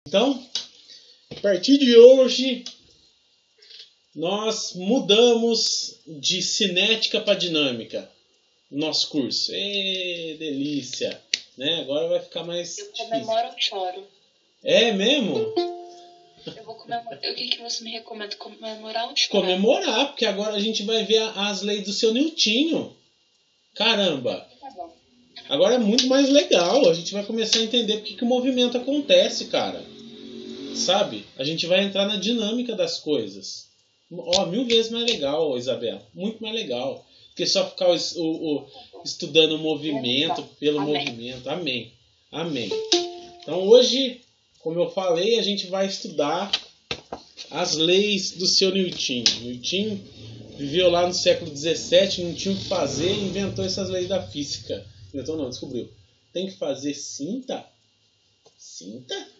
Então, a partir de hoje, nós mudamos de cinética para dinâmica. Nosso curso. Delícia! Né? Agora vai ficar mais Eu comemoro ou choro? É mesmo? Eu vou comemorar. O que você me recomenda? Comemorar ou chorar? Comemorar, porque agora a gente vai ver as leis do seu Newtinho. Caramba! Tá bom. Agora é muito mais legal. A gente vai começar a entender porque que o movimento acontece, cara. Sabe? A gente vai entrar na dinâmica das coisas. Ó, 1000 vezes mais legal, Isabela. Muito mais legal. Porque só ficar estudando o movimento pelo movimento. Amém. Amém. Então hoje, como eu falei, a gente vai estudar as leis do seu Newton. Newton viveu lá no século XVII, não tinha o que fazer e inventou essas leis da física. Inventou não, descobriu. Tem que fazer cinta? Cinta?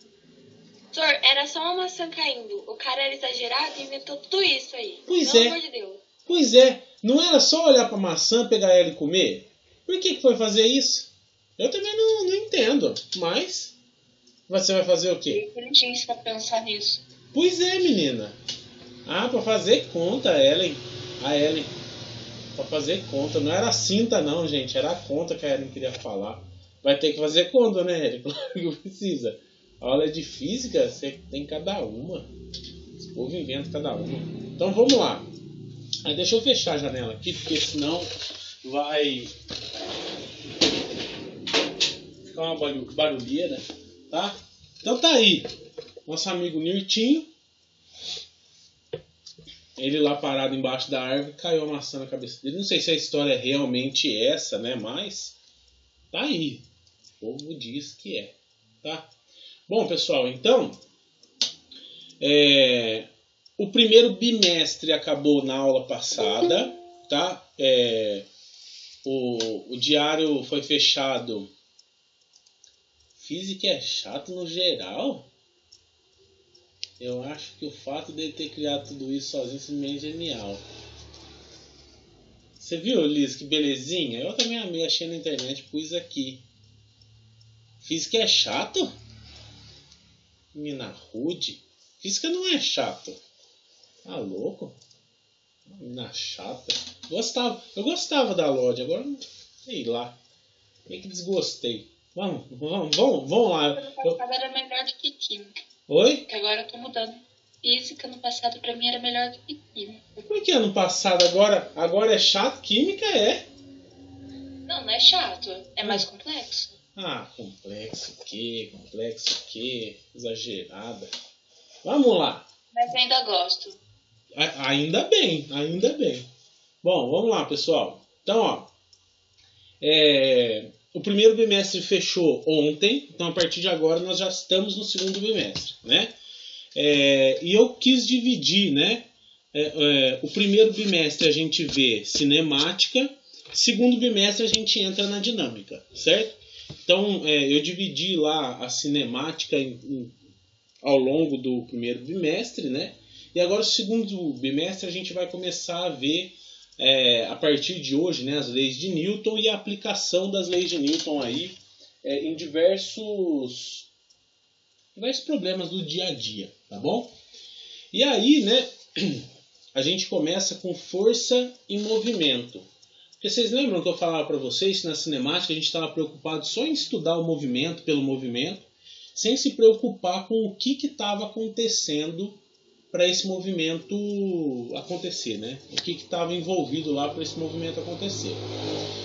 Doutor, era só uma maçã caindo. O cara era exagerado e inventou tudo isso aí. Pois Pelo é. amor de Deus. Pois é. Não era só olhar pra maçã, pegar ela e comer? Por que foi fazer isso? Eu também não entendo. Mas você vai fazer o quê? Ele disse pra pensar nisso. Pois é, menina. Ah, pra fazer conta, Ellen. A Ellen. Pra fazer conta. Não era a cinta não, gente. Era a conta que a Ellen queria falar. Vai ter que fazer conta, né, Ellen? Claro que precisa. A aula de física, você tem cada uma. Esse povo inventa cada uma. Então vamos lá. Aí deixa eu fechar a janela aqui, porque senão vai ficar uma barulheira, tá? Então tá aí. Nosso amigo Nirtinho. Ele lá parado embaixo da árvore, caiu a maçã na cabeça dele. Não sei se a história é realmente essa, né? Mas tá aí. O povo diz que é, tá? Bom, pessoal, então o primeiro bimestre acabou na aula passada, tá? O diário foi fechado. Física é chato no geral? Eu acho que o fato de ele ter criado tudo isso sozinho simplesmente é genial. Você viu, Liz, que belezinha? Eu também amei, achei na internet, pus aqui. Física é chato? Mina rude. Física não é chato. Tá louco? Mina chata. Eu gostava da Lodge, agora sei lá. Meio que desgostei. Vamos lá. No passado era melhor do que química. Oi? Porque agora eu tô mudando. Física no passado pra mim era melhor do que química. Por que no passado agora é chato? Química é? Não é chato. É mais complexo. Ah, complexo o quê? Exagerada. Vamos lá. Mas eu ainda gosto. Ainda bem. Bom, vamos lá, pessoal. Então, ó. O primeiro bimestre fechou ontem. Então, a partir de agora, nós já estamos no segundo bimestre, né? E eu quis dividir, né? O primeiro bimestre a gente vê cinemática. Segundo bimestre a gente entra na dinâmica, certo? Então, eu dividi lá a cinemática ao longo do primeiro bimestre, né? E agora, o segundo bimestre, a gente vai começar a ver, a partir de hoje, né, as leis de Newton e a aplicação das leis de Newton aí em diversos problemas do dia a dia, tá bom? E aí, né, a gente começa com força e movimento. Porque vocês lembram que eu falava para vocês que na cinemática a gente estava preocupado só em estudar o movimento pelo movimento, sem se preocupar com o que estava acontecendo para esse movimento acontecer, né? O que estava envolvido lá para esse movimento acontecer.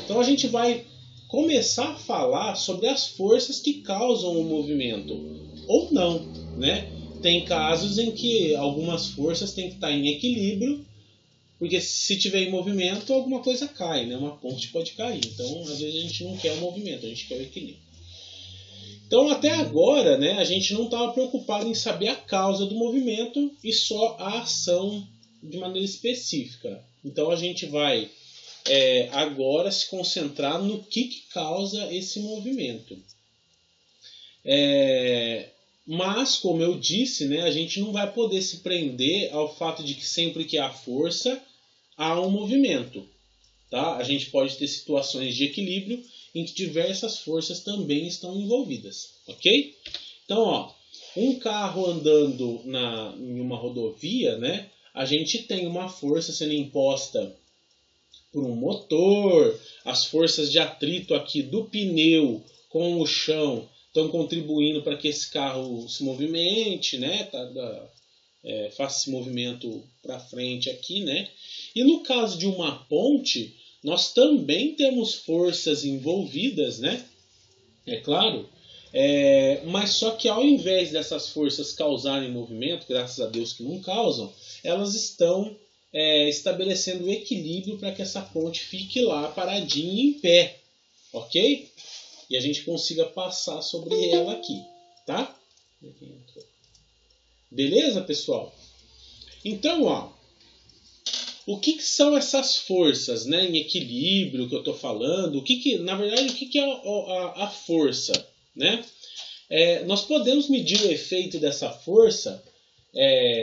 Então a gente vai começar a falar sobre as forças que causam o movimento, ou não, né? Tem casos em que algumas forças têm que estar em equilíbrio, porque se tiver em movimento, alguma coisa cai, né? Uma ponte pode cair. Então, às vezes a gente não quer o movimento, a gente quer o equilíbrio. Então, até agora, né, a gente não estava preocupado em saber a causa do movimento e só a ação de maneira específica. Então, a gente vai agora se concentrar no que causa esse movimento. Mas, como eu disse, né, a gente não vai poder se prender ao fato de que sempre que há força, há um movimento. Tá? A gente pode ter situações de equilíbrio em que diversas forças também estão envolvidas. Ok? Então, ó, Um carro andando em uma rodovia, né, a gente tem uma força sendo imposta por um motor, as forças de atrito aqui do pneu com o chão estão contribuindo para que esse carro se movimente, né, faça esse movimento para frente aqui, né. E no caso de uma ponte, nós também temos forças envolvidas, né, é claro, mas só que ao invés dessas forças causarem movimento, graças a Deus que não causam, elas estão estabelecendo o equilíbrio para que essa ponte fique lá paradinha em pé, ok? E a gente consiga passar sobre ela aqui, tá? Beleza, pessoal? Então, ó, o que são essas forças, né, em equilíbrio que eu estou falando? Na verdade, o que é a força, né? Nós podemos medir o efeito dessa força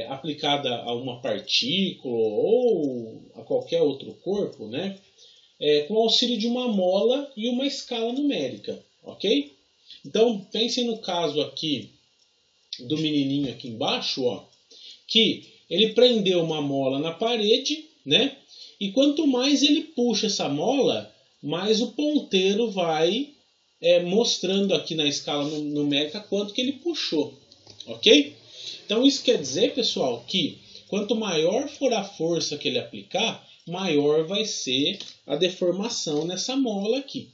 aplicada a uma partícula ou a qualquer outro corpo, né? Com o auxílio de uma mola e uma escala numérica, ok? Então, pensem no caso aqui do menininho aqui embaixo, ó, que ele prendeu uma mola na parede, né? E quanto mais ele puxa essa mola, mais o ponteiro vai mostrando aqui na escala numérica quanto que ele puxou, ok? Então isso quer dizer, pessoal, que quanto maior for a força que ele aplicar, maior vai ser a deformação nessa mola aqui,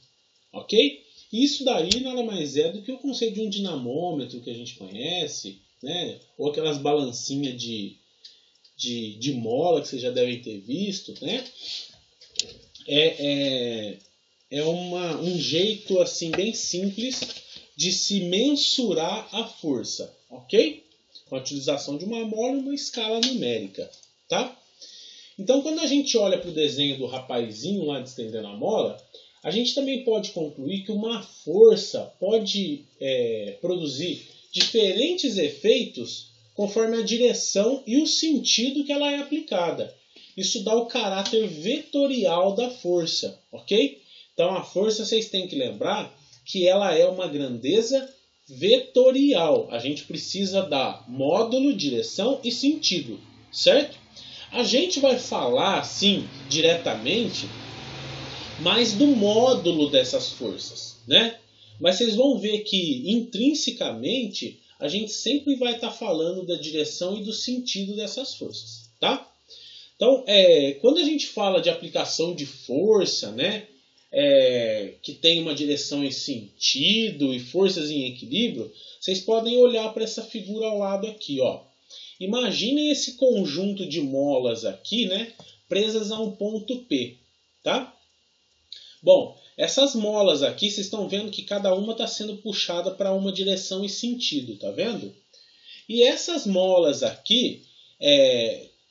ok? Isso daí nada mais é do que o conceito de um dinamômetro que a gente conhece, né? Ou aquelas balancinhas de mola que vocês já devem ter visto, né? Um jeito assim bem simples de se mensurar a força, ok? Com a utilização de uma mola e uma escala numérica, tá? Então, quando a gente olha para o desenho do rapazinho lá estendendo a mola, a gente também pode concluir que uma força pode produzir diferentes efeitos conforme a direção e o sentido que ela é aplicada. Isso dá o caráter vetorial da força, ok? Então a força, vocês têm que lembrar que ela é uma grandeza vetorial. A gente precisa dar módulo, direção e sentido, certo? A gente vai falar, assim, diretamente, mais do módulo dessas forças, né? Mas vocês vão ver que, intrinsecamente, a gente sempre vai estar falando da direção e do sentido dessas forças, tá? Então, quando a gente fala de aplicação de força, né, que tem uma direção e sentido e forças em equilíbrio, vocês podem olhar para essa figura ao lado aqui, ó. Imaginem esse conjunto de molas aqui, né, presas a um ponto P, tá? Bom, essas molas aqui, vocês estão vendo que cada uma está sendo puxada para uma direção e sentido, tá vendo? E essas molas aqui,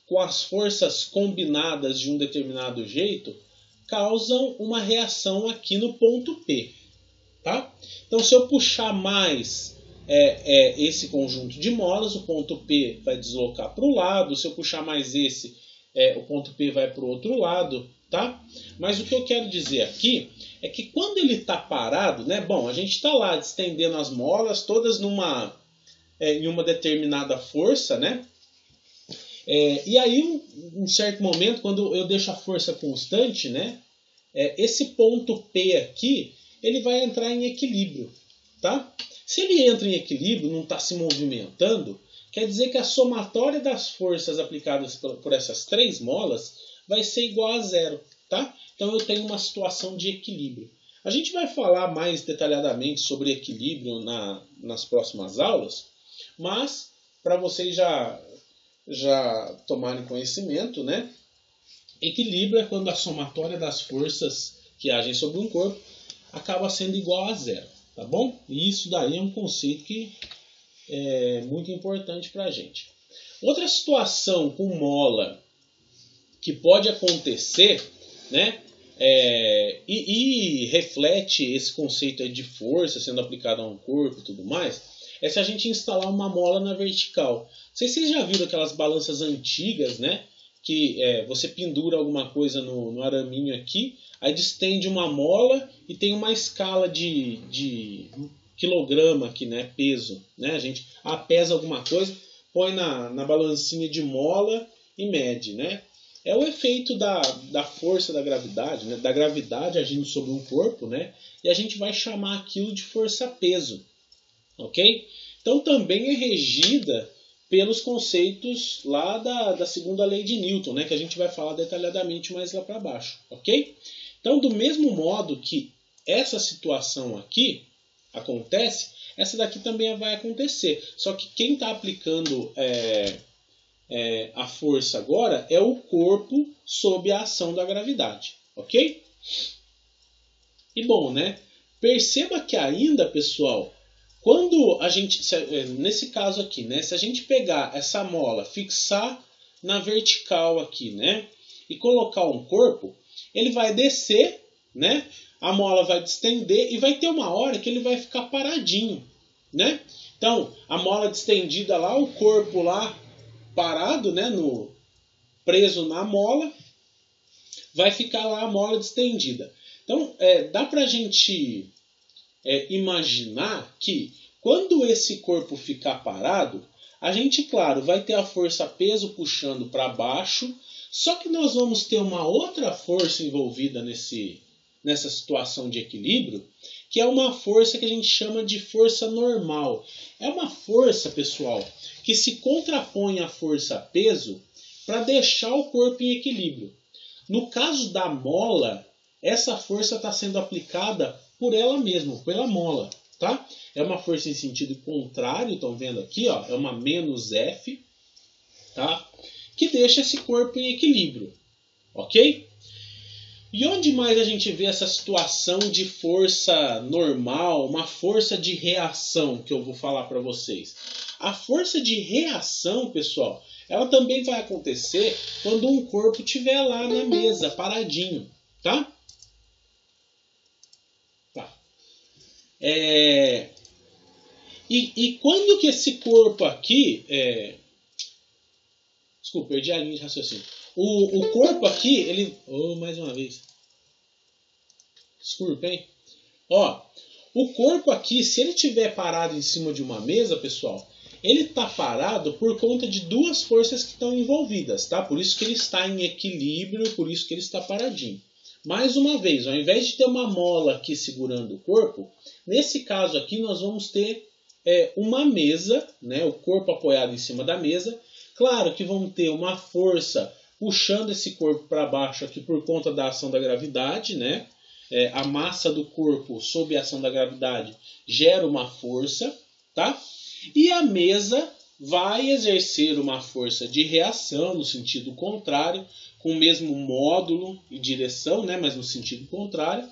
com as forças combinadas de um determinado jeito, causam uma reação aqui no ponto P, tá? Então, se eu puxar mais esse conjunto de molas, o ponto P vai deslocar para o lado. Se eu puxar mais esse, o ponto P vai para o outro lado, tá? Mas o que eu quero dizer aqui é que quando ele está parado, né? Bom, a gente está lá estendendo as molas todas em uma determinada força, né? E aí, em certo momento, quando eu deixo a força constante, né? Esse ponto P aqui, ele vai entrar em equilíbrio, tá? Se ele entra em equilíbrio, não está se movimentando, quer dizer que a somatória das forças aplicadas por essas três molas vai ser igual a zero, tá? Então eu tenho uma situação de equilíbrio. A gente vai falar mais detalhadamente sobre equilíbrio nas próximas aulas, mas para vocês já tomarem conhecimento, né? Equilíbrio é quando a somatória das forças que agem sobre um corpo acaba sendo igual a zero, tá bom? E isso daí é um conceito que é muito importante para a gente. Outra situação com mola que pode acontecer, né? E reflete esse conceito aí de força sendo aplicado a um corpo e tudo mais, é se a gente instalar uma mola na vertical. Não sei se vocês já viram aquelas balanças antigas, né? Que você pendura alguma coisa no araminho aqui, aí distende uma mola e tem uma escala de quilograma aqui, né? Peso, né? A gente pesa alguma coisa, põe na balancinha de mola e mede, né? É o efeito da força da gravidade, né? Da gravidade agindo sobre um corpo, né? E a gente vai chamar aquilo de força-peso, ok? Então também é regida pelos conceitos lá da segunda lei de Newton, né? Que a gente vai falar detalhadamente mais lá para baixo, ok? Então, do mesmo modo que essa situação aqui acontece, essa daqui também vai acontecer. Só que quem está aplicando a força agora é o corpo sob a ação da gravidade, ok? E bom, né? Perceba que ainda, pessoal, quando a gente, nesse caso aqui, né? Se a gente pegar essa mola, fixar na vertical aqui, né? E colocar um corpo, ele vai descer, né? A mola vai distender e vai ter uma hora que ele vai ficar paradinho, né? Então, a mola distendida lá, o corpo lá parado, né? Preso na mola, vai ficar lá a mola distendida. Então, dá pra gente imaginar que quando esse corpo ficar parado, a gente, claro, vai ter a força-peso puxando para baixo, só que nós vamos ter uma outra força envolvida nessa situação de equilíbrio, que é uma força que a gente chama de força normal. É uma força, pessoal, que se contrapõe à força-peso para deixar o corpo em equilíbrio. No caso da mola, essa força está sendo aplicada por ela mesma, pela mola, tá? É uma força em sentido contrário, estão vendo aqui, ó, é uma menos F, tá? Que deixa esse corpo em equilíbrio, ok? E onde mais a gente vê essa situação de força normal, uma força de reação, que eu vou falar para vocês? A força de reação, pessoal, ela também vai acontecer quando um corpo estiver lá na mesa, paradinho, tá? E quando que esse corpo aqui... Desculpa, perdi a linha de raciocínio. O corpo aqui, ele... mais uma vez. Desculpa, hein? Ó, o corpo aqui, se ele estiver parado em cima de uma mesa, pessoal, ele está parado por conta de duas forças que estão envolvidas, tá? Por isso que ele está em equilíbrio, por isso que ele está paradinho. Mais uma vez, ao invés de ter uma mola aqui segurando o corpo, nesse caso aqui nós vamos ter uma mesa, né? O corpo apoiado em cima da mesa. Claro que vão ter uma força puxando esse corpo para baixo aqui por conta da ação da gravidade, né? A massa do corpo sob a ação da gravidade gera uma força, tá? E a mesa vai exercer uma força de reação no sentido contrário, com o mesmo módulo e direção, né? Mas no sentido contrário,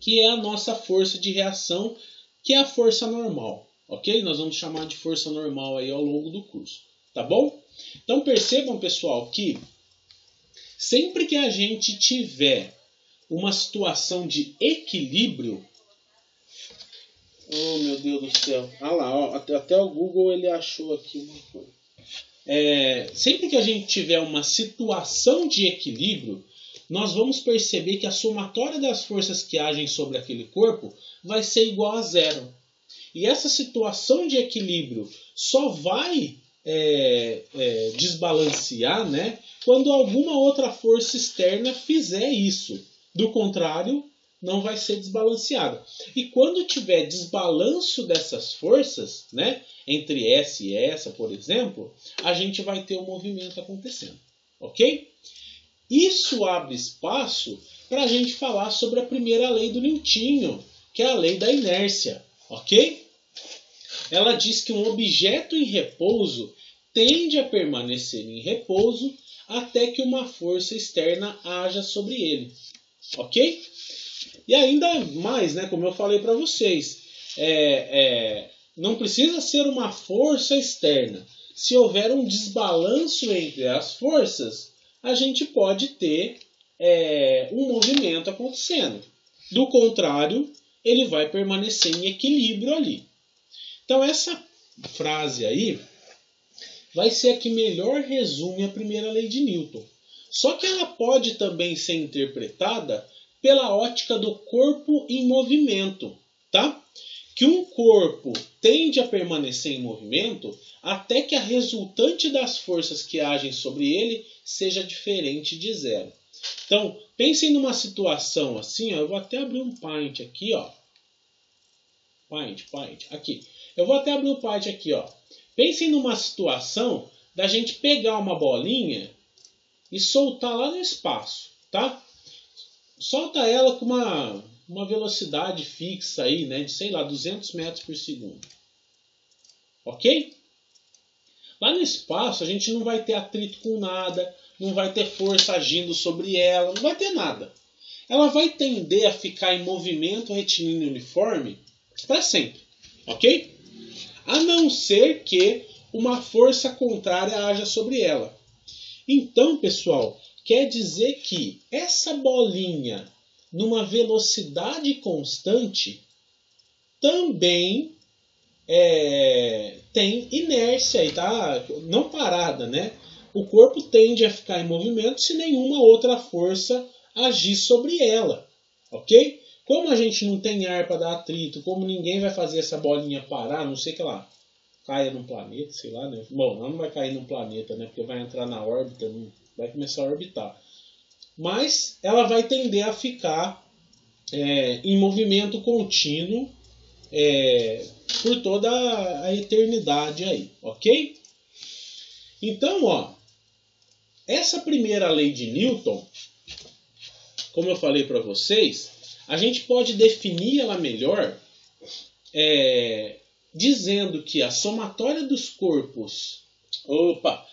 que é a nossa força de reação, que é a força normal, ok? Nós vamos chamar de força normal aí ao longo do curso. Tá bom? Então percebam, pessoal, que sempre que a gente tiver uma situação de equilíbrio... Oh, meu Deus do céu. Ah lá, ó, até o Google ele achou aqui uma coisa. Sempre que a gente tiver uma situação de equilíbrio, nós vamos perceber que a somatória das forças que agem sobre aquele corpo vai ser igual a zero. E essa situação de equilíbrio só vai... desbalancear, né, quando alguma outra força externa fizer isso. Do contrário, não vai ser desbalanceado. E quando tiver desbalanço dessas forças, né, entre essa e essa, por exemplo, a gente vai ter um movimento acontecendo. Ok? Isso abre espaço para a gente falar sobre a primeira lei do Newton, que é a lei da inércia. Ok? Ela diz que um objeto em repouso tende a permanecer em repouso até que uma força externa haja sobre ele. Ok? E ainda mais, né, como eu falei para vocês, não precisa ser uma força externa. Se houver um desbalanço entre as forças, a gente pode ter um movimento acontecendo. Do contrário, ele vai permanecer em equilíbrio ali. Então essa frase aí vai ser a que melhor resume a primeira lei de Newton. Só que ela pode também ser interpretada pela ótica do corpo em movimento. tá? Que um corpo tende a permanecer em movimento até que a resultante das forças que agem sobre ele seja diferente de zero. Então, pensem numa situação assim, ó, eu vou até abrir um Paint aqui, ó. Paint, aqui. Eu vou até abrir um Paint aqui, ó. Pensem numa situação da gente pegar uma bolinha e soltar lá no espaço, tá? Solta ela com uma velocidade fixa aí, né, de, sei lá, 200 metros por segundo. Ok? Lá no espaço a gente não vai ter atrito com nada, não vai ter força agindo sobre ela, não vai ter nada. Ela vai tender a ficar em movimento retilíneo uniforme para sempre, ok? A não ser que uma força contrária haja sobre ela. Então, pessoal, quer dizer que essa bolinha numa velocidade constante também tem inércia aí, tá? Não parada, né? O corpo tende a ficar em movimento se nenhuma outra força agir sobre ela, ok? Como a gente não tem ar para dar atrito, como ninguém vai fazer essa bolinha parar, a não sei que lá caia num planeta, sei lá, né? Bom, ela não vai cair num planeta, né? Porque vai entrar na órbita, vai começar a orbitar. Mas ela vai tender a ficar em movimento contínuo por toda a eternidade aí, ok? Então, ó, essa primeira lei de Newton, como eu falei para vocês, a gente pode definir ela melhor dizendo que a somatória dos corpos,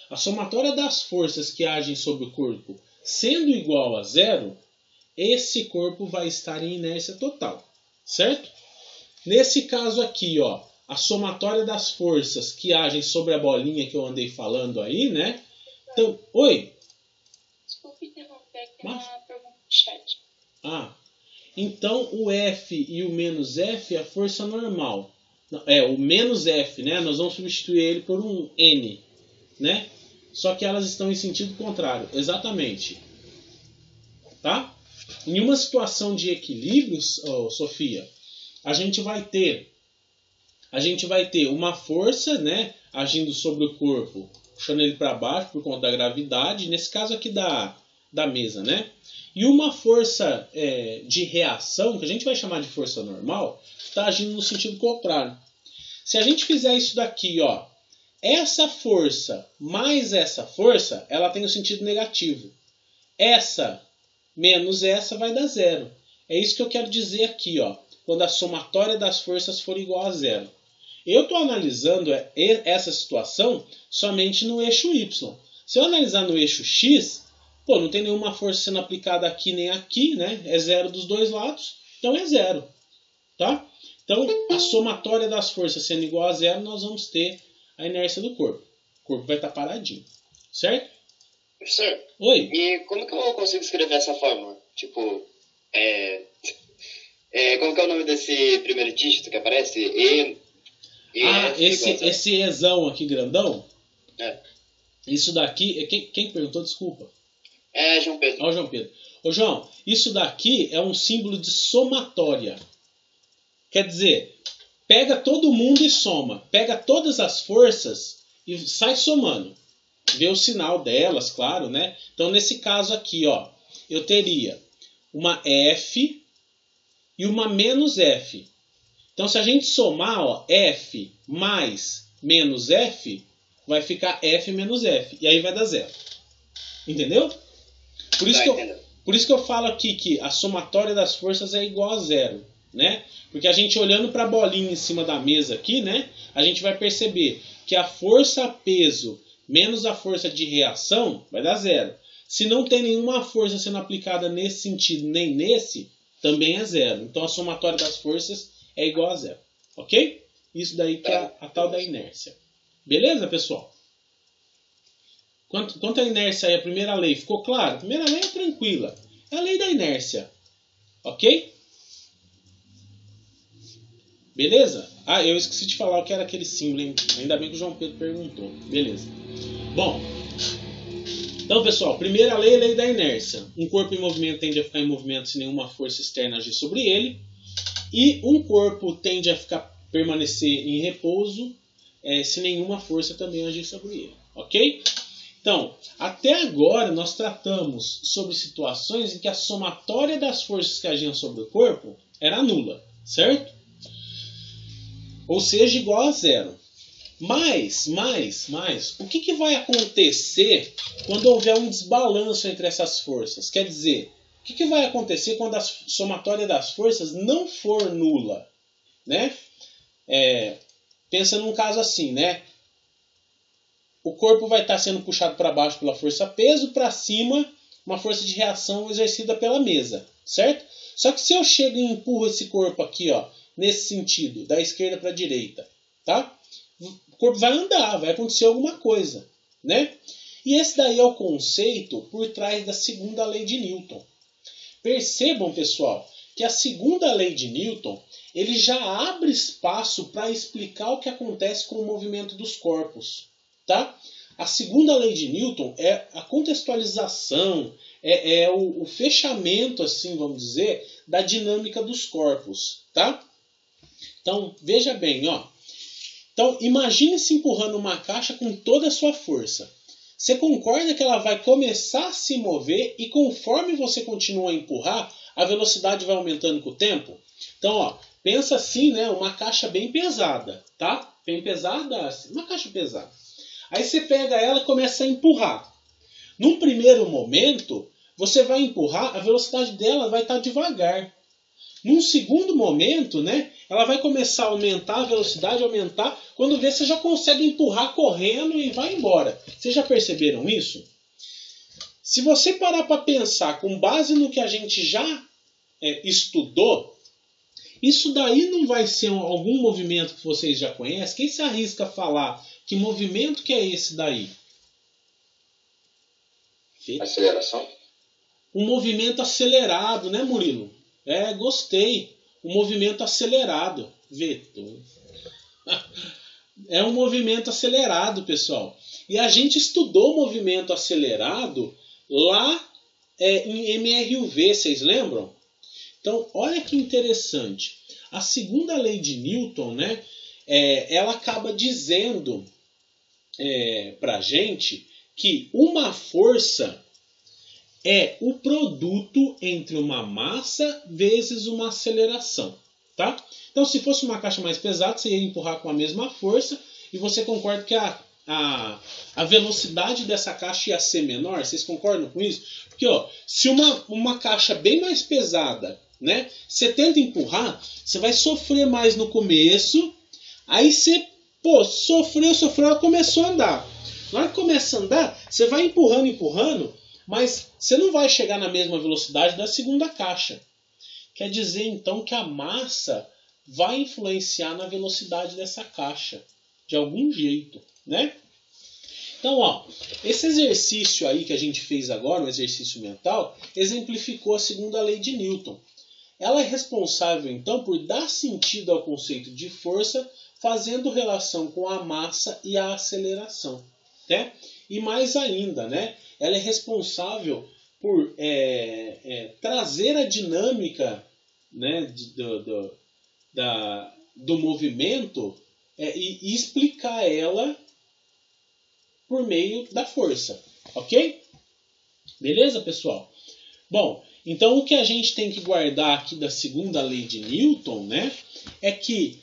a somatória das forças que agem sobre o corpo sendo igual a zero, esse corpo vai estar em inércia total, certo? Nesse caso aqui, ó, a somatória das forças que agem sobre a bolinha que eu andei falando aí, né? Então, oi? Desculpe interromper, tem uma pergunta no chat. Então o F e o menos F é a força normal. O menos F, né? Nós vamos substituir ele por um N, né? Só que elas estão em sentido contrário. Exatamente. Tá? Em uma situação de equilíbrio, Sofia, a gente vai ter uma força, né, agindo sobre o corpo, puxando ele para baixo por conta da gravidade, nesse caso aqui da mesa, né? E uma força de reação, que a gente vai chamar de força normal, está agindo no sentido contrário. Se a gente fizer isso daqui, ó, essa força mais essa força, ela tem o sentido negativo. Essa menos essa vai dar zero. É isso que eu quero dizer aqui, ó, quando a somatória das forças for igual a zero. Eu estou analisando essa situação somente no eixo Y. Se eu analisar no eixo X, não tem nenhuma força sendo aplicada aqui nem aqui, né? É zero dos dois lados, então é zero. Tá? Então, a somatória das forças sendo igual a zero, nós vamos ter a inércia do corpo. O corpo vai estar paradinho. Certo? Professor? Oi? E como que eu consigo escrever essa fórmula? Tipo, como que é o nome desse primeiro dígito que aparece? Esse Ezão aqui grandão? É. Isso daqui... Quem perguntou? Desculpa. João Pedro. Ó, João Pedro. Ô, João, isso daqui é um símbolo de somatória. Quer dizer, pega todo mundo e soma. Pega todas as forças e sai somando. Vê o sinal delas, claro, né? Então, nesse caso aqui, ó, eu teria uma F e uma menos F. Então, se a gente somar, ó, F mais menos F, vai ficar F menos F. E aí vai dar zero. Entendeu? Por isso que eu falo aqui que a somatória das forças é igual a zero, né? Porque a gente olhando para a bolinha em cima da mesa aqui, né? A gente vai perceber que a força peso menos a força de reação vai dar zero. Se não tem nenhuma força sendo aplicada nesse sentido nem nesse, também é zero. Então a somatória das forças é igual a zero. Ok? Isso daí que é a tal da inércia. Beleza, pessoal? Quanto à inércia aí, a primeira lei, ficou claro? A primeira lei é tranquila. É a lei da inércia. Ok? Beleza? Eu esqueci de falar o que era aquele símbolo, hein? Ainda bem que o João Pedro perguntou. Beleza. Bom, então, pessoal, primeira lei é a lei da inércia. Um corpo em movimento tende a ficar em movimento se nenhuma força externa agir sobre ele. E um corpo tende a permanecer em repouso se nenhuma força também agir sobre ele. Ok? Então, até agora nós tratamos sobre situações em que a somatória das forças que agiam sobre o corpo era nula, certo? Ou seja, igual a zero. Mas, o que vai acontecer quando houver um desbalanço entre essas forças? Quer dizer, o que vai acontecer quando a somatória das forças não for nula? Né? Pensa num caso assim, né? O corpo vai estar sendo puxado para baixo pela força peso, para cima uma força de reação exercida pela mesa, certo? Só que se eu chego e empurro esse corpo aqui, ó, nesse sentido, da esquerda para a direita, tá? O corpo vai andar, vai acontecer alguma coisa, né? E esse daí é o conceito por trás da segunda lei de Newton. Percebam, pessoal, que a segunda lei de Newton, ele já abre espaço para explicar o que acontece com o movimento dos corpos, tá? A segunda lei de Newton é a contextualização, o fechamento, assim, vamos dizer, da dinâmica dos corpos, tá? Então, veja bem, ó. Então, imagine-se empurrando uma caixa com toda a sua força. Você concorda que ela vai começar a se mover e conforme você continua a empurrar, a velocidade vai aumentando com o tempo? Então, ó, pensa assim, né? Uma caixa bem pesada, tá? Bem pesada, assim, uma caixa pesada. Aí você pega ela e começa a empurrar. Num primeiro momento, você vai empurrar, a velocidade dela vai estar devagar. Num segundo momento, né, ela vai começar a aumentar a velocidade, aumentar. Quando vê, você já consegue empurrar correndo e vai embora. Vocês já perceberam isso? Se você parar para pensar com base no que a gente já estudou, isso daí não vai ser algum movimento que vocês já conhecem? Quem se arrisca a falar que movimento que é esse daí? Aceleração? Um movimento acelerado, né, Murilo? Gostei. Um movimento acelerado. Vetor. É um movimento acelerado, pessoal. E a gente estudou movimento acelerado lá em MRUV, vocês lembram? Então, olha que interessante. A segunda lei de Newton, né, ela acaba dizendo para a gente que uma força é o produto entre uma massa vezes uma aceleração, tá? Então, se fosse uma caixa mais pesada, você ia empurrar com a mesma força e você concorda que a velocidade dessa caixa ia ser menor? Vocês concordam com isso? Porque, ó, se uma caixa bem mais pesada, né, você tenta empurrar, você vai sofrer mais no começo, aí você, sofreu, ela começou a andar. Na hora que começa a andar, você vai empurrando, mas você não vai chegar na mesma velocidade da segunda caixa. Quer dizer, então, que a massa vai influenciar na velocidade dessa caixa, de algum jeito, né? Então, ó, esse exercício aí que a gente fez agora, um exercício mental, exemplificou a segunda lei de Newton. Ela é responsável, então, por dar sentido ao conceito de força, fazendo relação com a massa e a aceleração, né? E mais ainda, né? Ela é responsável por trazer a dinâmica, né, do movimento e explicar ela por meio da força, ok? Beleza, pessoal? Bom, então o que a gente tem que guardar aqui da segunda lei de Newton, né, é que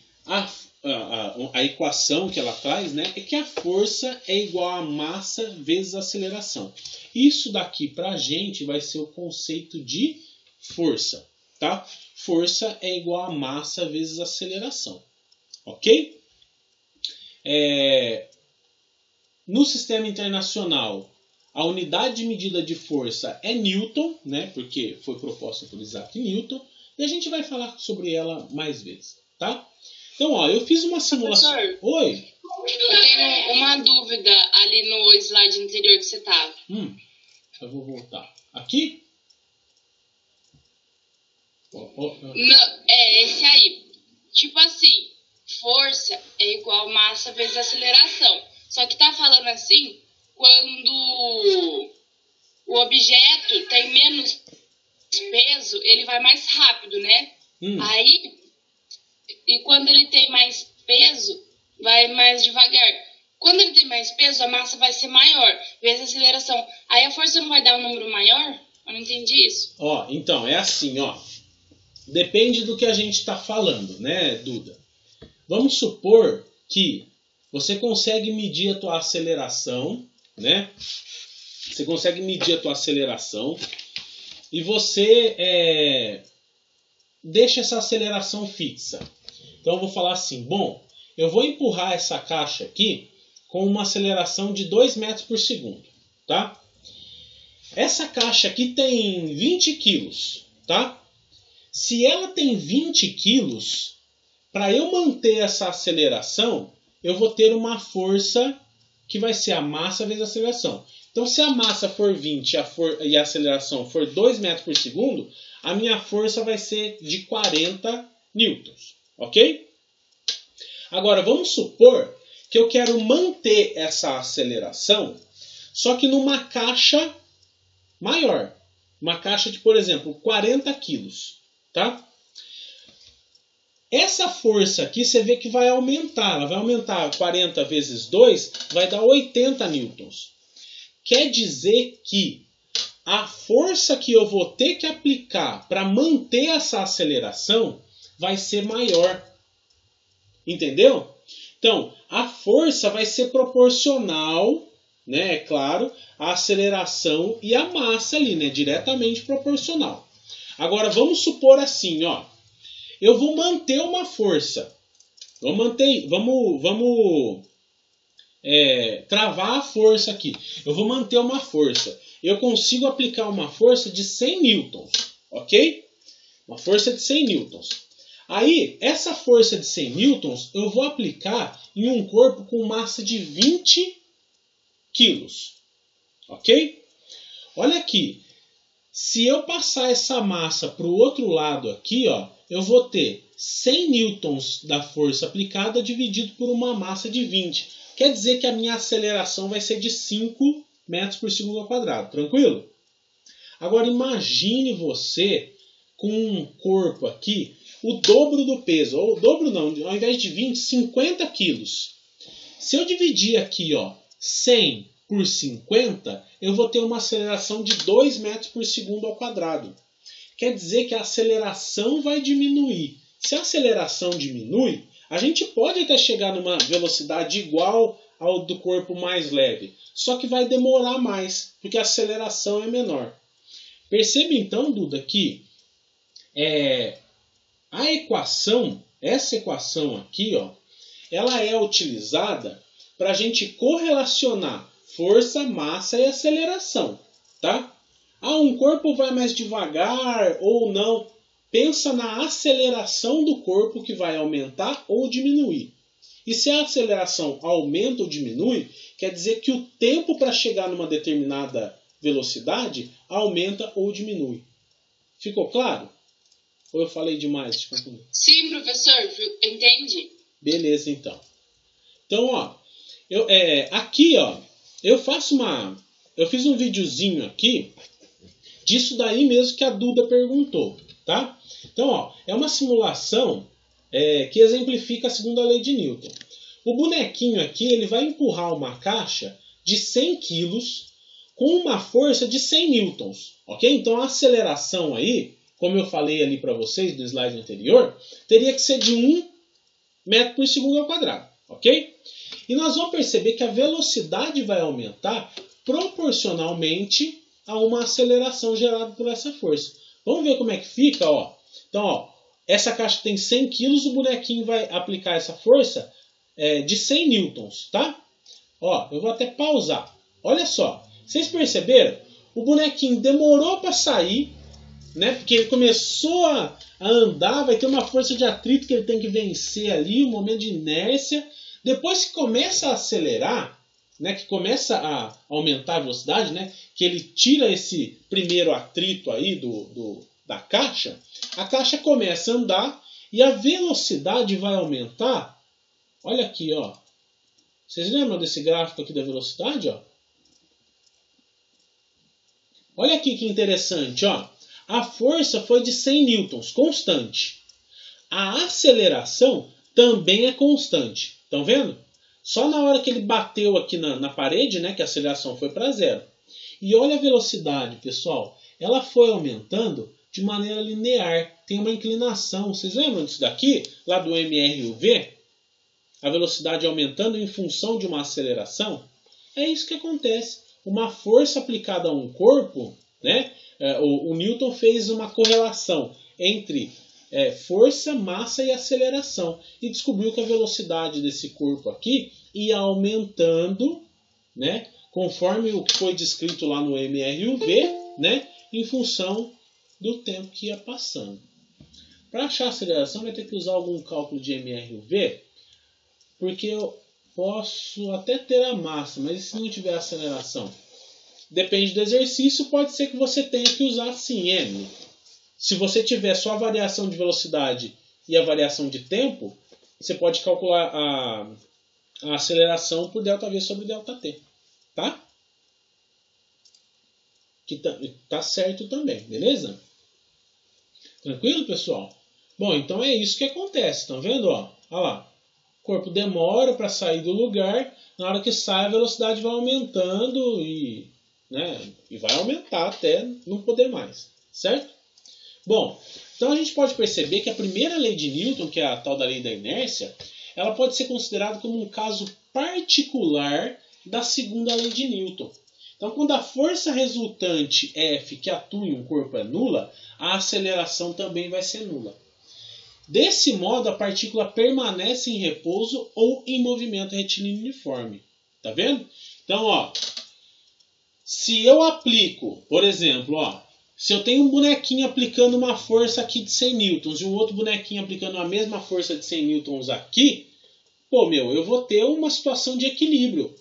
a equação que ela traz, né, é que a força é igual a massa vezes a aceleração. Isso daqui para a gente vai ser o conceito de força, tá? Força é igual a massa vezes a aceleração, ok? No sistema internacional, a unidade de medida de força é Newton, né, porque foi proposta por Isaac Newton, e a gente vai falar sobre ela mais vezes, tá? Então, ó, eu fiz uma simulação... Professor, Oi? eu tenho uma dúvida ali no slide anterior que você estava. Eu vou voltar. Aqui? Não, esse aí. Tipo assim, força é igual massa vezes aceleração. Só que tá falando assim, quando o objeto tem menos peso, ele vai mais rápido, né? Aí, E quando ele tem mais peso, vai mais devagar. Quando ele tem mais peso, a massa vai ser maior, vezes a aceleração. Aí a força não vai dar um número maior? Eu não entendi isso. Ó, então, é assim, ó. Depende do que a gente está falando, né, Duda? Vamos supor que você consegue medir a tua aceleração, né? Você consegue medir a tua aceleração e você deixa essa aceleração fixa. Então eu vou falar assim, bom, eu vou empurrar essa caixa aqui com uma aceleração de 2 metros por segundo, tá? Essa caixa aqui tem 20 quilos, tá? Se ela tem 20 quilos, para eu manter essa aceleração, eu vou ter uma força que vai ser a massa vezes a aceleração. Então, se a massa for 20 e a aceleração for 2 metros por segundo, a minha força vai ser de 40 newtons, ok? Agora, vamos supor que eu quero manter essa aceleração, só que numa caixa maior. Uma caixa de, por exemplo, 40 quilos, tá? Essa força aqui, você vê que vai aumentar. Ela vai aumentar 40 vezes 2, vai dar 80 newtons. Quer dizer que a força que eu vou ter que aplicar para manter essa aceleração vai ser maior. Entendeu? Então, a força vai ser proporcional, né, é claro, à aceleração e à massa ali, né, diretamente proporcional. Agora, vamos supor assim, ó. Eu vou manter uma força. Vamos travar a força aqui. Eu vou manter uma força. Eu consigo aplicar uma força de 100 newtons, ok? Uma força de 100 newtons. Aí, essa força de 100 newtons eu vou aplicar em um corpo com massa de 20 quilos, ok? Olha aqui. Se eu passar essa massa para o outro lado aqui, ó, eu vou ter 100 newtons da força aplicada dividido por uma massa de 20. Quer dizer que a minha aceleração vai ser de 5 metros por segundo ao quadrado. Tranquilo? Agora imagine você com um corpo aqui, o dobro do peso. Ou o dobro não, ao invés de 20, 50 quilos. Se eu dividir aqui, ó, 100 por 50, eu vou ter uma aceleração de 2 metros por segundo ao quadrado. Quer dizer que a aceleração vai diminuir. Se a aceleração diminui, a gente pode até chegar numa velocidade igual ao do corpo mais leve. Só que vai demorar mais, porque a aceleração é menor. Perceba então, Duda, que a equação, essa equação aqui, ó, ela é utilizada para a gente correlacionar força, massa e aceleração, tá? Um corpo vai mais devagar ou não. Pensa na aceleração do corpo que vai aumentar ou diminuir. E se a aceleração aumenta ou diminui, quer dizer que o tempo para chegar numa determinada velocidade aumenta ou diminui. Ficou claro? Ou eu falei demais? Sim, professor, entendi. Beleza, então. Então, ó, aqui, ó, eu fiz um videozinho aqui disso daí mesmo que a Duda perguntou, tá? Então, ó, é uma simulação que exemplifica a segunda lei de Newton. O bonequinho aqui, ele vai empurrar uma caixa de 100 quilos com uma força de 100 newtons, ok? Então, a aceleração aí, como eu falei ali para vocês no slide anterior, teria que ser de 1 metro por segundo ao quadrado, ok? E nós vamos perceber que a velocidade vai aumentar proporcionalmente a uma aceleração gerada por essa força. Vamos ver como é que fica, ó. Então, ó, essa caixa tem 100 kg, o bonequinho vai aplicar essa força de 100 newtons, tá? Ó, eu vou até pausar. Olha só, vocês perceberam? O bonequinho demorou para sair, né? Porque ele começou a andar, vai ter uma força de atrito que ele tem que vencer ali, um momento de inércia. Depois que começa a acelerar, né, que começa a aumentar a velocidade, né, que ele tira esse primeiro atrito aí da caixa, a caixa começa a andar e a velocidade vai aumentar. Olha aqui, ó. Vocês lembram desse gráfico aqui da velocidade, ó? Olha aqui que interessante, ó. A força foi de 100 newtons, constante. A aceleração também é constante. Estão vendo? Só na hora que ele bateu aqui na parede, né, que a aceleração foi para zero. E olha a velocidade, pessoal. Ela foi aumentando de maneira linear. Tem uma inclinação. Vocês lembram disso daqui? Lá do MRUV? A velocidade aumentando em função de uma aceleração? É isso que acontece. Uma força aplicada a um corpo, né? O Newton fez uma correlação entre força, massa e aceleração. E descobriu que a velocidade desse corpo aqui ia aumentando, né? Conforme o que foi descrito lá no MRUV, né? Em função do tempo que ia passando. Para achar a aceleração, vai ter que usar algum cálculo de MRUV, porque eu posso até ter a massa, mas e se não tiver aceleração? Depende do exercício, pode ser que você tenha que usar sim M. Se você tiver só a variação de velocidade e a variação de tempo, você pode calcular a aceleração por ΔV sobre ΔT. Tá? Que tá certo também, beleza? Tranquilo, pessoal? Bom, então é isso que acontece, estão vendo? Ó, olha lá. O corpo demora para sair do lugar, na hora que sai a velocidade vai aumentando e vai aumentar até não poder mais, certo? Bom, então a gente pode perceber que a primeira lei de Newton, que é a tal da lei da inércia, ela pode ser considerada como um caso particular da segunda lei de Newton. Então, quando a força resultante F que atua em um corpo é nula, a aceleração também vai ser nula. Desse modo, a partícula permanece em repouso ou em movimento retilíneo uniforme. Tá vendo? Então, ó, se eu aplico, por exemplo, ó, se eu tenho um bonequinho aplicando uma força aqui de 100 newtons e um outro bonequinho aplicando a mesma força de 100 newtons aqui, eu vou ter uma situação de equilíbrio.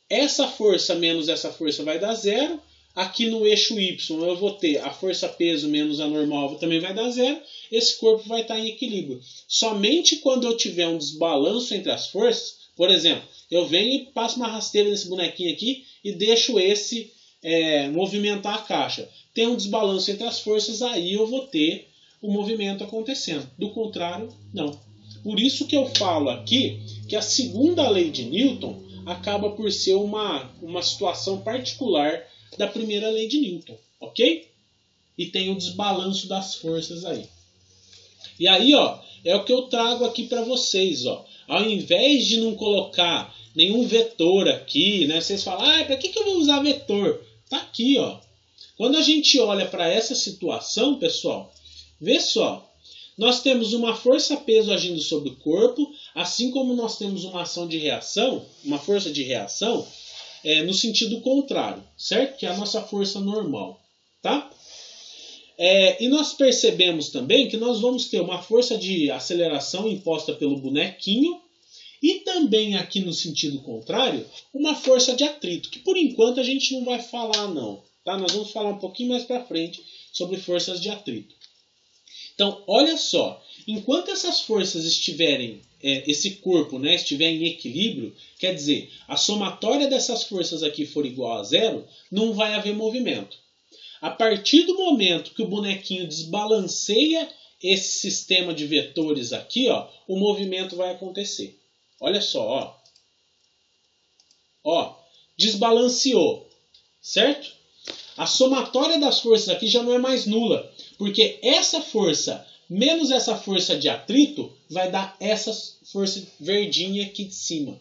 Essa força menos essa força vai dar zero. Aqui no eixo Y eu vou ter a força-peso menos a normal também vai dar zero. Esse corpo vai estar em equilíbrio. Somente quando eu tiver um desbalanço entre as forças, por exemplo, eu venho e passo uma rasteira nesse bonequinho aqui e deixo esse movimentar a caixa. Tem um desbalanço entre as forças, aí eu vou ter o movimento acontecendo. Do contrário, não. Por isso que eu falo aqui que a segunda lei de Newton acaba por ser uma situação particular da primeira lei de Newton, ok? E tem o desbalanço das forças aí. E aí, ó, é o que eu trago aqui para vocês, ó. Ao invés de não colocar nenhum vetor aqui, né? Vocês falam, para que eu vou usar vetor? Tá aqui, ó. Quando a gente olha para essa situação, pessoal, vê só. Nós temos uma força-peso agindo sobre o corpo, assim como nós temos uma ação de reação, uma força de reação, no sentido contrário, certo? Que é a nossa força normal, tá? E nós percebemos também que nós vamos ter uma força de aceleração imposta pelo bonequinho e também aqui no sentido contrário, uma força de atrito, que por enquanto a gente não vai falar não, tá? Nós vamos falar um pouquinho mais para frente sobre forças de atrito. Então, olha só, enquanto essas forças estiverem, esse corpo, né, estiver em equilíbrio, quer dizer, a somatória dessas forças aqui for igual a zero, não vai haver movimento. A partir do momento que o bonequinho desbalanceia esse sistema de vetores aqui, ó, o movimento vai acontecer. Olha só, ó, desbalanceou, certo? A somatória das forças aqui já não é mais nula, porque essa força menos essa força de atrito vai dar essa força verdinha aqui de cima.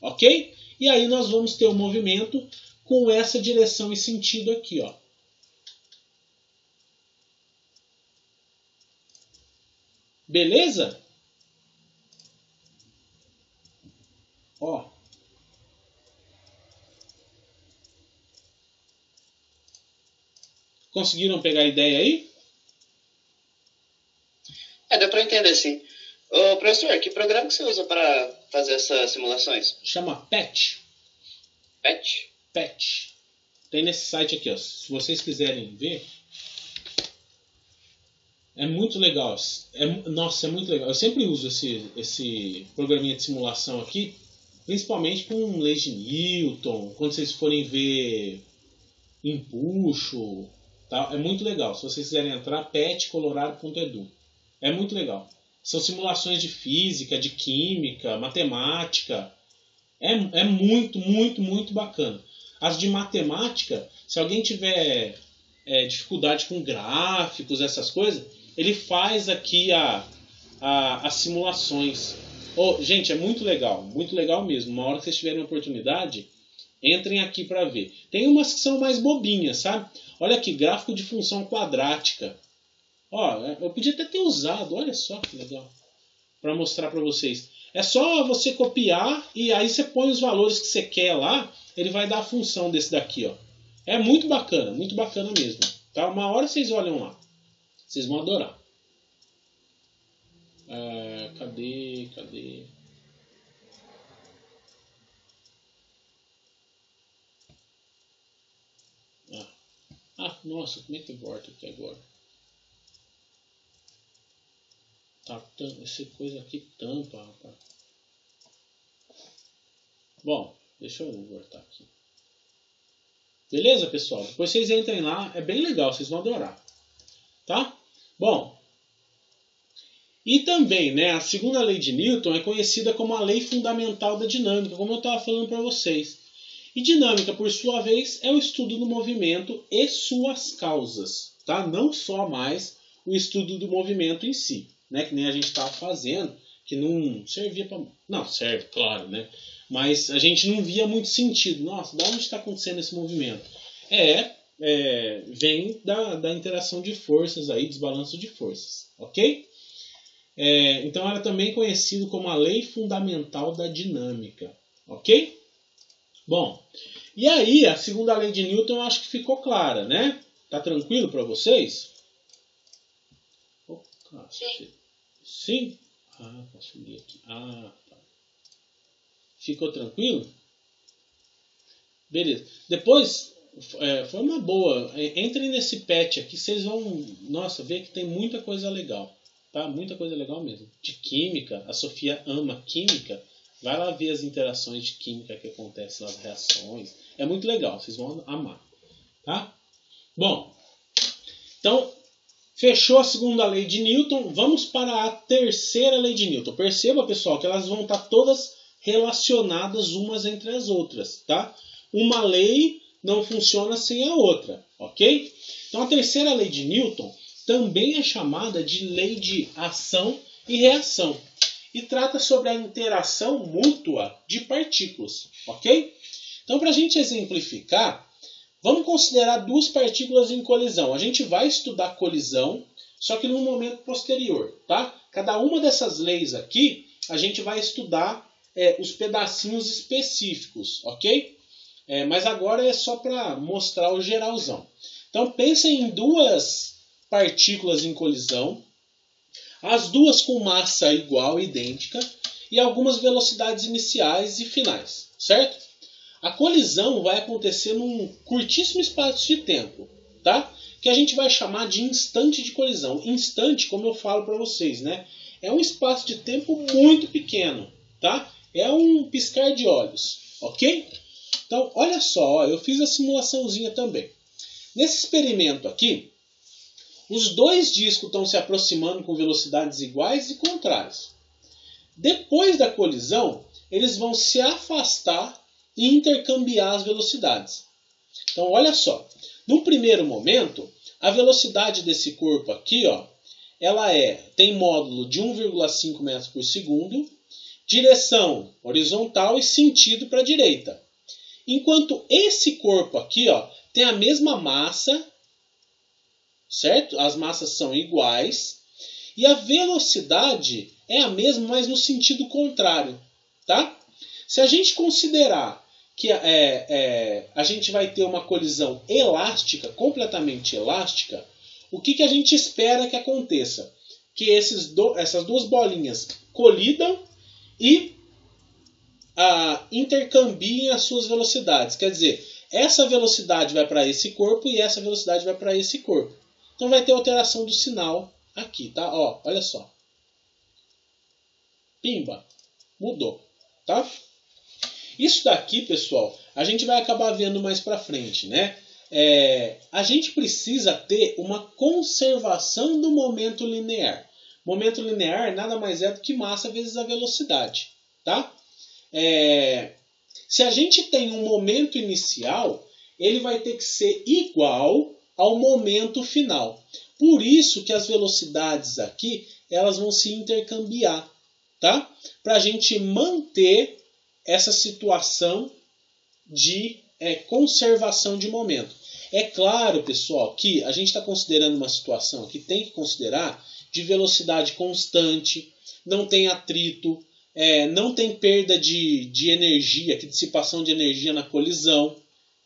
Ok? E aí nós vamos ter o movimento com essa direção e sentido aqui, ó. Beleza? Ó. Conseguiram pegar a ideia aí? Deu para entender sim. Ô, professor, que programa que você usa para fazer essas simulações? Chama PET. PET? PET. Tem nesse site aqui, ó. Se vocês quiserem ver. É muito legal. Nossa, é muito legal. Eu sempre uso esse programinha de simulação aqui. Principalmente com leis de Newton. Quando vocês forem ver empuxo. Tá? É muito legal. Se vocês quiserem entrar, petcolorado.edu. É muito legal. São simulações de física, de química, matemática. É muito, muito, muito bacana. As de matemática, se alguém tiver dificuldade com gráficos, essas coisas, ele faz aqui as simulações. Gente, é muito legal mesmo. Uma hora que vocês tiverem oportunidade, entrem aqui para ver. Tem umas que são mais bobinhas, sabe? Olha aqui, gráfico de função quadrática. Eu podia até ter usado, olha só que legal, para mostrar para vocês. É só você copiar e aí você põe os valores que você quer lá, ele vai dar a função desse daqui, ó. É muito bacana mesmo. Tá? Uma hora vocês olham lá. Vocês vão adorar. Cadê? Nossa, como é que volta aqui agora? Essa coisa aqui tampa, rapaz. Bom, deixa eu voltar aqui. Beleza, pessoal? Depois vocês entrem lá, é bem legal, vocês vão adorar. Tá? Bom, e também, né, a segunda lei de Newton é conhecida como a lei fundamental da dinâmica, como eu estava falando para vocês. E dinâmica, por sua vez, é o estudo do movimento e suas causas, tá? Não só mais o estudo do movimento em si, né, que nem a gente estava fazendo, que não servia para... Não, serve, claro, né? Mas a gente não via muito sentido. Nossa, de onde está acontecendo esse movimento? Vem da interação de forças aí, desbalanço de forças, ok? Então ela é também conhecida como a lei fundamental da dinâmica, ok? Bom, e aí a segunda lei de Newton eu acho que ficou clara, né? Tá tranquilo para vocês? Sim? Posso ler aqui. Tá. Ficou tranquilo? Beleza. Depois, foi uma boa. Entrem nesse patch aqui, vocês vão, ver que tem muita coisa legal. Tá? Muita coisa legal mesmo. De química, a Sofia ama química. Vai lá ver as interações de química que acontecem nas reações. É muito legal, vocês vão amar. Tá? Bom, então, fechou a segunda lei de Newton. Vamos para a terceira lei de Newton. Perceba, pessoal, que elas vão estar todas relacionadas umas entre as outras. Tá? Uma lei não funciona sem a outra. Ok? Então, a terceira lei de Newton também é chamada de lei de ação e reação. E trata sobre a interação mútua de partículas. Ok? Então, para a gente exemplificar, vamos considerar duas partículas em colisão. A gente vai estudar colisão, só que num momento posterior. Tá? Cada uma dessas leis aqui, a gente vai estudar os pedacinhos específicos. Ok? Mas agora é só para mostrar o geralzão. Então, pensem em duas partículas em colisão, as duas com massa igual, idêntica, e algumas velocidades iniciais e finais, certo? A colisão vai acontecer num curtíssimo espaço de tempo, tá? Que a gente vai chamar de instante de colisão. Instante, como eu falo para vocês, né? É um espaço de tempo muito pequeno, tá? É um piscar de olhos, ok? Então, olha só, eu fiz a simulaçãozinha também. Nesse experimento aqui, os dois discos estão se aproximando com velocidades iguais e contrárias. Depois da colisão, eles vão se afastar e intercambiar as velocidades. Então, olha só. No primeiro momento, a velocidade desse corpo aqui, ela tem módulo de 1,5 metros por segundo, direção horizontal e sentido para a direita. Enquanto esse corpo aqui tem a mesma massa, certo? As massas são iguais e a velocidade é a mesma, mas no sentido contrário, tá? Se a gente considerar que a gente vai ter uma colisão elástica, completamente elástica, o que a gente espera que aconteça? Que essas duas bolinhas colidam e intercambiem as suas velocidades. Quer dizer, essa velocidade vai para esse corpo e essa velocidade vai para esse corpo. Então vai ter alteração do sinal aqui, tá? Olha só. Pimba. Mudou, tá? Isso daqui, pessoal, a gente vai acabar vendo mais pra frente, né? A gente precisa ter uma conservação do momento linear. Momento linear nada mais é do que massa vezes a velocidade. Tá? Se a gente tem um momento inicial, ele vai ter que ser igual ao momento final. Por isso que as velocidades aqui elas vão se intercambiar, tá? Para a gente manter essa situação de conservação de momento. É claro, pessoal, que a gente está considerando uma situação que tem que considerar de velocidade constante, não tem atrito, não tem perda de energia, que dissipação de energia na colisão.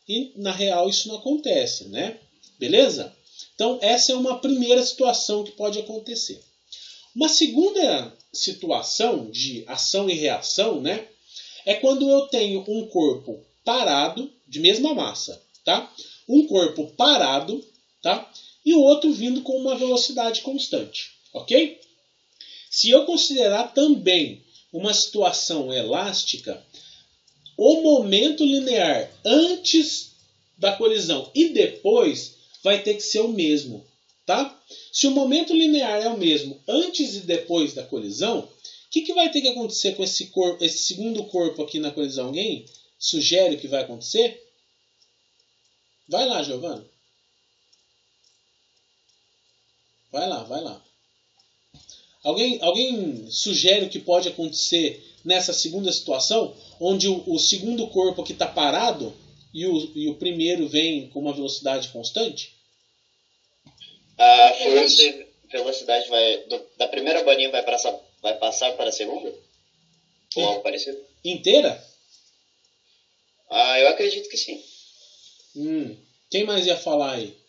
E, na real, isso não acontece, né? Beleza? Então, essa é uma primeira situação que pode acontecer. Uma segunda situação de ação e reação, né? É quando eu tenho um corpo parado, de mesma massa, tá? Um corpo parado, tá? E o outro vindo com uma velocidade constante, ok? Se eu considerar também uma situação elástica, o momento linear antes da colisão e depois vai ter que ser o mesmo, tá? Se o momento linear é o mesmo antes e depois da colisão, o que vai ter que acontecer com esse segundo corpo aqui na colisão? Alguém sugere o que vai acontecer? Vai lá, Giovana. Vai lá. Alguém sugere o que pode acontecer nessa segunda situação, onde o segundo corpo aqui está parado e o primeiro vem com uma velocidade constante? A força e velocidade da primeira bolinha vai passar para a segunda? Ou algo parecido? Inteira? Eu acredito que sim. Quem mais ia falar aí?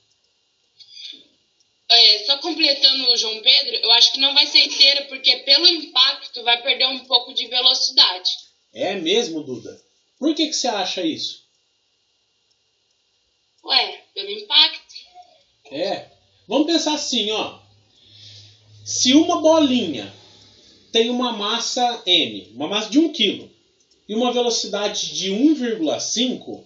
Só completando o João Pedro, eu acho que não vai ser inteira, porque pelo impacto vai perder um pouco de velocidade. É mesmo, Duda? Por que você acha isso? Pelo impacto. Vamos pensar assim, ó. Se uma bolinha tem uma massa M, uma massa de 1 kg, e uma velocidade de 1,5,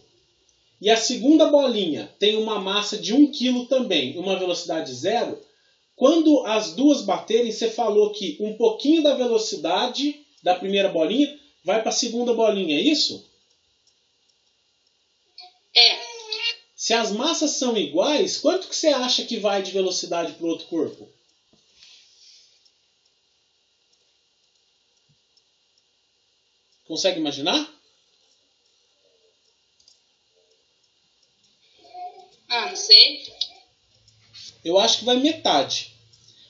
e a segunda bolinha tem uma massa de 1 kg também, e uma velocidade 0, quando as duas baterem, você falou que um pouquinho da velocidade da primeira bolinha vai para a segunda bolinha, é isso? Se as massas são iguais, quanto que você acha que vai de velocidade para o outro corpo? Consegue imaginar? Não sei. Eu acho que vai metade.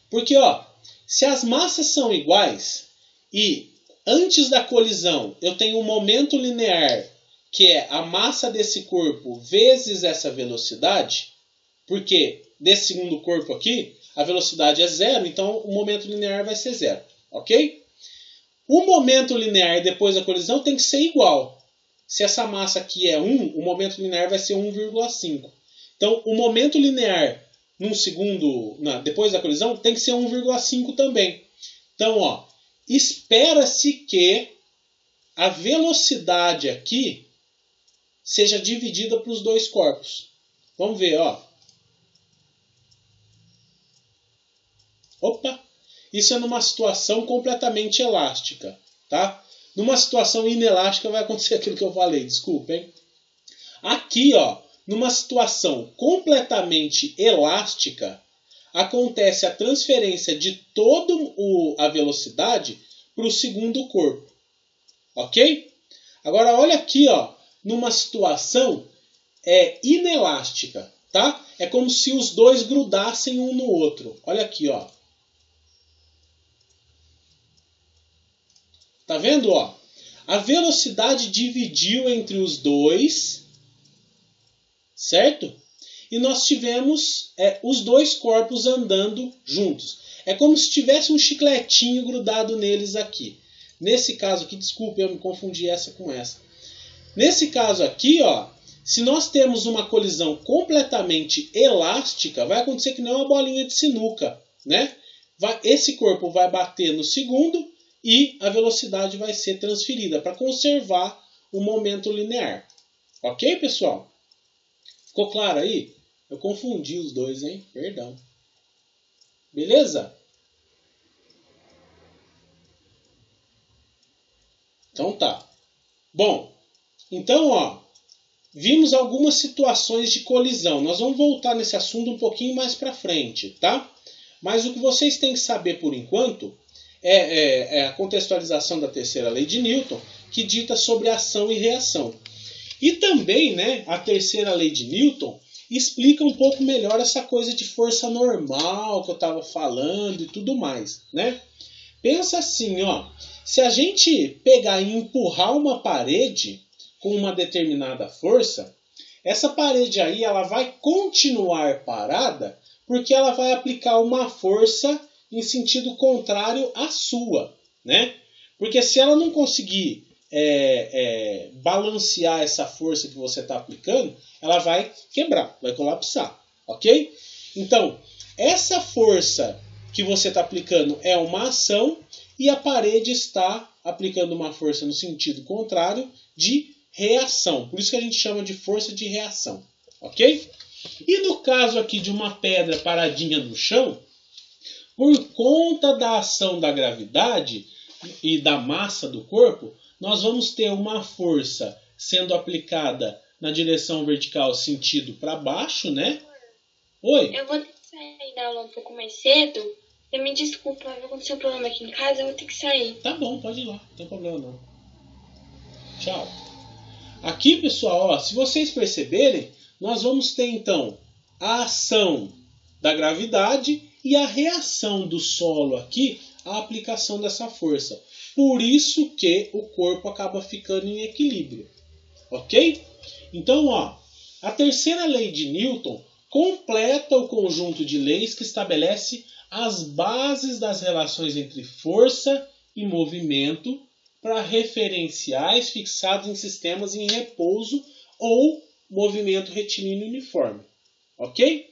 Porque, ó, se as massas são iguais e antes da colisão eu tenho um momento linear, que é a massa desse corpo vezes essa velocidade, porque desse segundo corpo aqui a velocidade é 0, então o momento linear vai ser 0, ok? O momento linear depois da colisão tem que ser igual. Se essa massa aqui é 1, o momento linear vai ser 1,5. Então, o momento linear depois da colisão tem que ser 1,5 também. Então, ó, espera-se que a velocidade aqui seja dividida para os dois corpos. Vamos ver, ó. Opa! Isso é numa situação completamente elástica, tá? Numa situação inelástica vai acontecer aquilo que eu falei, desculpa, hein? Aqui, ó, numa situação completamente elástica, acontece a transferência de toda a velocidade para o segundo corpo, ok? Agora, olha aqui, ó, numa situação inelástica, tá? É como se os dois grudassem um no outro. Olha aqui, ó. Tá vendo, ó? A velocidade dividiu entre os dois, certo? E nós tivemos os dois corpos andando juntos. É como se tivesse um chicletinho grudado neles aqui. Nesse caso aqui, desculpe, eu me confundi essa com essa. Nesse caso aqui, ó, se nós temos uma colisão completamente elástica, vai acontecer que não é uma bolinha de sinuca, né? Esse corpo vai bater no segundo e a velocidade vai ser transferida para conservar o momento linear. Ok, pessoal? Ficou claro aí? Eu confundi os dois, hein? Perdão. Beleza? Então tá. Bom, então, ó, vimos algumas situações de colisão. Nós vamos voltar nesse assunto um pouquinho mais para frente, tá? Mas o que vocês têm que saber por enquanto é a contextualização da terceira lei de Newton, que dita sobre ação e reação. E também, né, a terceira lei de Newton explica um pouco melhor essa coisa de força normal que eu estava falando e tudo mais, né? Pensa assim, ó, se a gente pegar e empurrar uma parede com uma determinada força, essa parede aí ela vai continuar parada porque ela vai aplicar uma força em sentido contrário à sua, né? Porque se ela não conseguir balancear essa força que você está aplicando, ela vai quebrar, vai colapsar, ok? Então, essa força que você está aplicando é uma ação e a parede está aplicando uma força no sentido contrário de reação. Por isso que a gente chama de força de reação, ok? E no caso aqui de uma pedra paradinha no chão, por conta da ação da gravidade e da massa do corpo, nós vamos ter uma força sendo aplicada na direção vertical, sentido para baixo, né? Oi? Eu vou ter que sair da aula um pouco mais cedo. Você me desculpa, vai acontecer um problema aqui em casa, eu vou ter que sair. Tá bom, pode ir lá, não tem problema não. Tchau. Aqui, pessoal, ó, se vocês perceberem, nós vamos ter então a ação da gravidade e a reação do solo aqui, a aplicação dessa força. Por isso que o corpo acaba ficando em equilíbrio. Ok? Então, ó, a terceira lei de Newton completa o conjunto de leis que estabelece as bases das relações entre força e movimento para referenciais fixados em sistemas em repouso ou movimento retilíneo uniforme. Ok?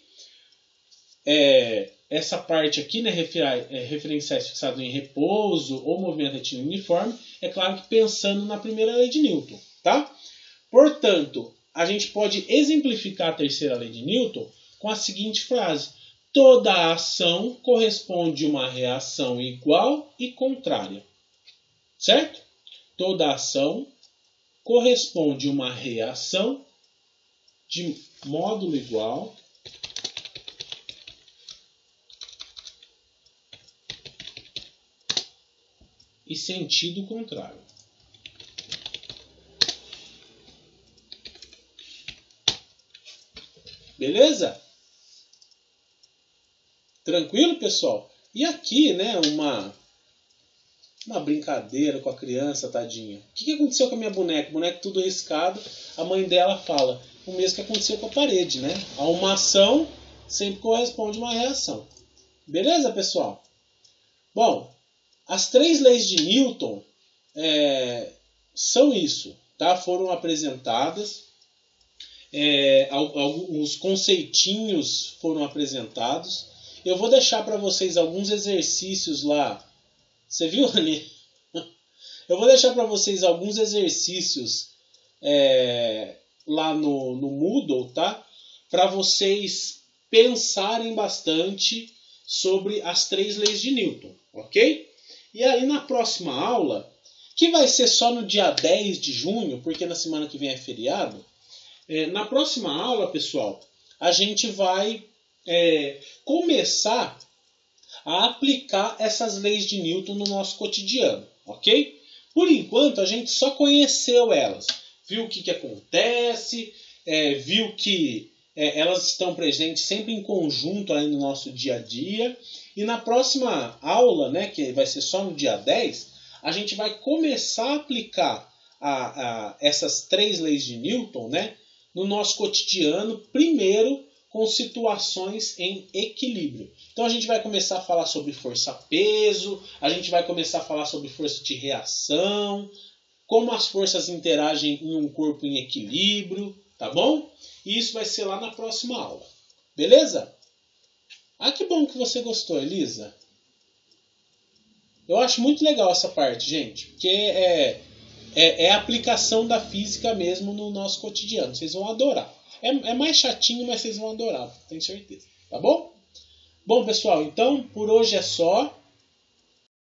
Essa parte aqui, né, referenciais fixados em repouso ou movimento retilíneo uniforme, é claro que pensando na primeira lei de Newton, tá? Portanto, a gente pode exemplificar a terceira lei de Newton com a seguinte frase: toda ação corresponde a uma reação igual e contrária. Certo? Toda ação corresponde a uma reação de módulo igual e sentido contrário. Beleza? Tranquilo, pessoal? E aqui, né, uma brincadeira com a criança, tadinha. O que aconteceu com a minha boneca? Boneca tudo riscado. A mãe dela fala o mesmo que aconteceu com a parede, né? A uma ação sempre corresponde a uma reação. Beleza, pessoal? Bom, as três leis de Newton são isso, tá? Foram apresentadas, alguns conceitinhos foram apresentados. Eu vou deixar para vocês alguns exercícios lá. Você viu ali? Eu vou deixar para vocês alguns exercícios lá no Moodle, tá? Para vocês pensarem bastante sobre as três leis de Newton, ok? E aí na próxima aula, que vai ser só no dia 10 de junho, porque na semana que vem é feriado, na próxima aula, pessoal, a gente vai começar a aplicar essas leis de Newton no nosso cotidiano, ok? Por enquanto, a gente só conheceu elas, viu o que acontece, viu que elas estão presentes sempre em conjunto aí no nosso dia a dia. E na próxima aula, né, que vai ser só no dia 10, a gente vai começar a aplicar essas três leis de Newton, né, no nosso cotidiano, primeiro com situações em equilíbrio. Então a gente vai começar a falar sobre força-peso, a gente vai começar a falar sobre força de reação, como as forças interagem em um corpo em equilíbrio, tá bom? E isso vai ser lá na próxima aula. Beleza? Ah, que bom que você gostou, Elisa. Eu acho muito legal essa parte, gente, porque é a aplicação da física mesmo no nosso cotidiano. Vocês vão adorar. É mais chatinho, mas vocês vão adorar, tenho certeza. Tá bom? Bom, pessoal, então por hoje é só.